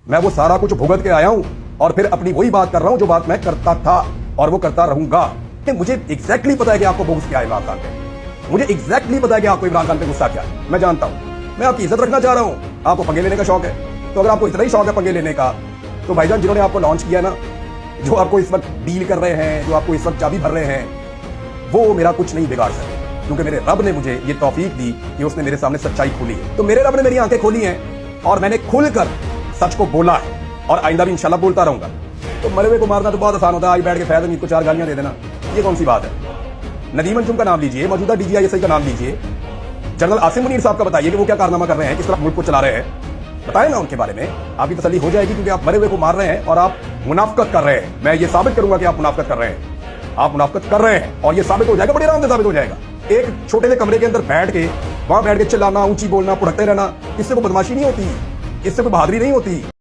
मैं वो सारा कुछ भुगत के आया हूं और फिर अपनी वही बात कर रहा हूं जो बात मैं करता था और वो करता रहूंगा। मुझे एग्जैक्टली पता है कि आपको बुग्स क्या है इमरान खान पे। मुझे एग्जैक्टली पता है कि आपको इमरान खान पे गुस्सा क्या है। मैं जानता हूं, मैं आपकी इज्जत रखना चाह रहा हूं। आपको पंगे लेने का शौक है, तो अगर आपको इतना ही शौक है पंगे लेने का, तो भाईजान जिन्होंने आपको लॉन्च किया ना, जो आपको इस वक्त डील कर रहे हैं, जो आपको इस वक्त चाबी भर रहे हैं, वो मेरा कुछ नहीं बिगाड़ सके, क्योंकि मेरे रब ने मुझे ये तौफीक दी कि उसने मेरे सामने सच्चाई खोली है। तो मेरे रब ने मेरी आंखें खोली हैं और मैंने खुलकर सच को बोला है और आइंदा भी इंशाल्लाह बोलता रहूंगा। तो मरे हुए को मारना तो बहुत आसान होता है, आज बैठ के फैज़ हमीद को 4 गालियां दे देना, ये कौन सी बात है। नदीम अंजुम का नाम लीजिए, मौजूदा DGI का नाम लीजिए, जनरल आसिम मुनीर साहब का बताइए कि वो क्या कारनामा कर रहे हैं, किस तरह मुल्क को चला रहे हैं, बताएं ना उनके बारे में, आपकी तसल्ली हो जाएगी। क्योंकि आप मरे हुए को मार रहे हैं और आप मुनाफकत कर रहे हैं। मैं ये साबित करूंगा कि आप मुनाफकत कर रहे हैं, आप मुनाफकत कर रहे हैं और ये साबित हो जाएगा, बड़े आराम से साबित हो जाएगा। एक छोटे से कमरे के अंदर बैठ के वहां बैठ के चिल्लाना, ऊंची बोलना, पुढ़कते रहना, इससे कोई बदमाशी नहीं होती, इससे कोई बहादुरी नहीं होती।